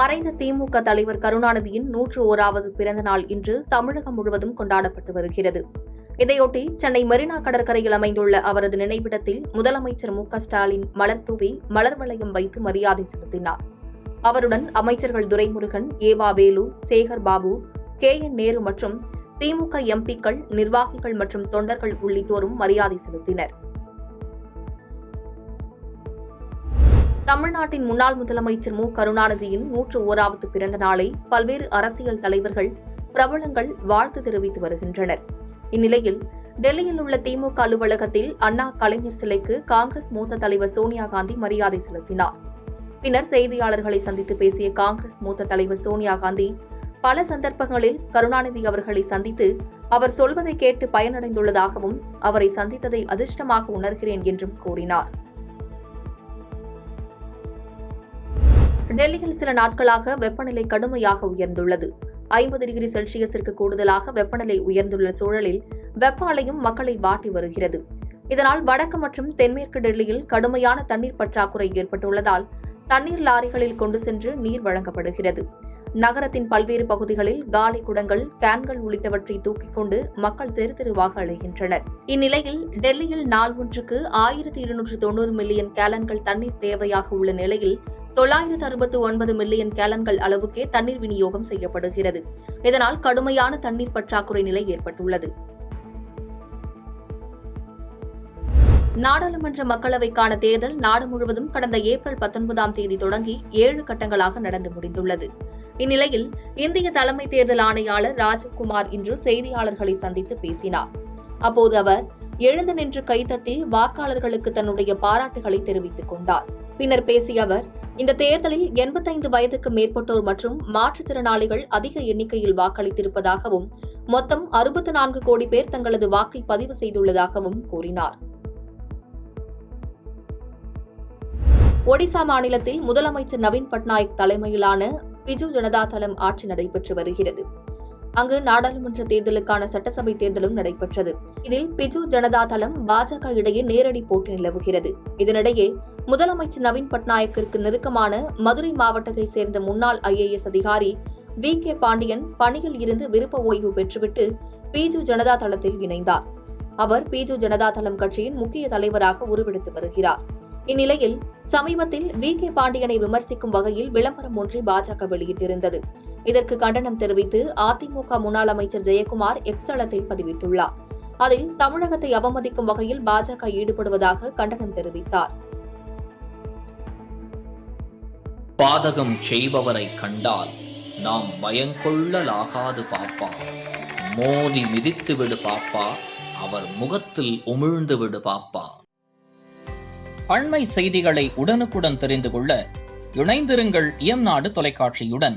மறைந்த திமுக தலைவர் கருணாநிதியின் 101வது பிறந்த நாள் இன்று தமிழகம் முழுவதும் கொண்டாடப்பட்டு வருகிறது. இதையொட்டி சென்னை மெரினா கடற்கரையில் அமைந்துள்ள அவரது நினைவிடத்தில் முதலமைச்சர் மு.க.ஸ்டாலின் மலர் தூவி மலர் வளையம் வைத்து மரியாதை செலுத்தினார். அவருடன் அமைச்சர்கள் துரைமுருகன், ஏவா வேலு, சேகர் பாபு, கே.என். நேரு மற்றும் திமுக எம்பிக்கள், நிர்வாகிகள் மற்றும் தொண்டர்கள் உள்ளிட்டோரும் மரியாதை செலுத்தினர். தமிழ்நாட்டின் முன்னாள் முதலமைச்சர் மு. கருணாநிதியின் 101வது பிறந்த நாளை பல்வேறு அரசியல் தலைவர்கள், பிரபலங்கள் வாழ்த்து தெரிவித்து வருகின்றனர். இந்நிலையில் டெல்லியில் உள்ள திமுக அலுவலகத்தில் அண்ணா கலைஞர் சிலைக்கு காங்கிரஸ் மூத்த தலைவர் சோனியா காந்தி மரியாதை செலுத்தினார். பின்னர் செய்தியாளர்களை சந்தித்து பேசிய காங்கிரஸ் மூத்த தலைவர் சோனியா காந்தி, பல சந்தர்ப்பங்களில் கருணாநிதி அவர்களை சந்தித்து அவர் சொல்வதை கேட்டு பயனடைந்துள்ளதாகவும் அவரை சந்தித்ததை அதிர்ஷ்டமாக உணர்கிறேன் என்றும் கூறினார். டெல்லியில் சில நாட்களாக வெப்பநிலை கடுமையாக உயர்ந்துள்ளது. 50 டிகிரி செல்சியஸிற்கு கூடுதலாக வெப்பநிலை உயர்ந்துள்ள சூழலில் வெப்ப அலையும் மக்களை வாட்டி வருகிறது. இதனால் வடக்கு மற்றும் தென்மேற்கு டெல்லியில் கடுமையான தண்ணீர் பற்றாக்குறை ஏற்பட்டுள்ளதால் தண்ணீர் லாரிகளில் கொண்டு சென்று நீர் வழங்கப்படுகிறது. நகரத்தின் பல்வேறு பகுதிகளில் காலி குடங்கள், கேன்கள் உள்ளிட்டவற்றை தூக்கிக் கொண்டு மக்கள் தெரு தெருவாக அலைகின்றனர். இந்நிலையில் டெல்லியில் நாள் ஒன்றுக்கு 1290 மில்லியன் கேலன்கள் தண்ணீர் தேவையாக உள்ள நிலையில் 969 மில்லியன் கேலன்கள் அளவுக்கே தண்ணீர் விநியோகம் செய்யப்படுகிறது. இதனால் கடுமையான தண்ணீர் பற்றாக்குறை நிலை ஏற்பட்டுள்ளது. நாடாளுமன்ற மக்களவைக்கான தேர்தல் நாடு முழுவதும் கடந்த ஏப்ரல் 19ஆம் தேதி தொடங்கி 7 கட்டங்களாக நடந்து முடிந்துள்ளது. இந்நிலையில் இந்திய தலைமை தேர்தல் ஆணையாளர் ராஜீவ்குமார் இன்று செய்தியாளர்களை சந்தித்து பேசினார். அப்போது அவர் எழுந்து நின்று கைதட்டி வாக்காளர்களுக்கு தன்னுடைய பாராட்டுகளை தெரிவித்துக் கொண்டார். பின்னர் பேசிய அவர், இந்த தேர்தலில் 85 வயதுக்கு மேற்பட்டோர் மற்றும் மாற்றுத்திறனாளிகள் அதிக எண்ணிக்கையில் வாக்களித்திருப்பதாகவும் மொத்தம் 64 கோடி பேர் தங்களது வாக்கை பதிவு செய்துள்ளதாகவும் கூறினார். ஒடிசா மாநிலத்தில் முதலமைச்சர் நவீன் பட்நாயக் தலைமையிலான பிஜு ஜனதா தளம் ஆட்சி நடைபெற்று வருகிறது. அங்கு நாடாளுமன்ற தேர்தலுக்கான சட்டசபை தேர்தலும் நடைபெற்றது. இதில் பிஜு ஜனதா தளம், பாஜக இடையே நேரடி போட்டி நிலவுகிறது. இதனிடையே முதலமைச்சர் நவீன் பட்நாயக்கிற்கு நெருக்கமான மதுரை மாவட்டத்தைச் சேர்ந்த முன்னாள் IAS அதிகாரி V.K. பாண்டியன் பணியில் இருந்து விருப்ப ஓய்வு பெற்றுவிட்டு பிஜு ஜனதா தளத்தில் இணைந்தார். அவர் பிஜு ஜனதா தளம் கட்சியின் முக்கிய தலைவராக உருவெடுத்து வருகிறார். இந்நிலையில் சமீபத்தில் V.K. பாண்டியனை விமர்சிக்கும் வகையில் விளம்பரம் ஒன்றை பாஜக வெளியிட்டிருந்தது. இதற்கு கண்டனம் தெரிவித்து அதிமுக முன்னாள் அமைச்சர் ஜெயக்குமார் எக்ஸ் தளத்தில் பதிவிட்டுள்ளார். அதில் தமிழகத்தை அவமதிக்கும் வகையில் பாஜக ஈடுபடுவதாக கண்டனம் தெரிவித்தார். பாதகம் செய்பவரை கண்டால் நாம் பயங்கொள்ளலாகாது பாப்பா, மோதி மிதித்து விடு பாப்பா, அவர் முகத்தில் உமிழ்ந்து விடு பாப்பா. அண்மை செய்திகளை உடனுக்குடன் தெரிந்து கொள்ள இணைந்திருங்கள் இயம்நாடு தொலைக்காட்சியுடன்.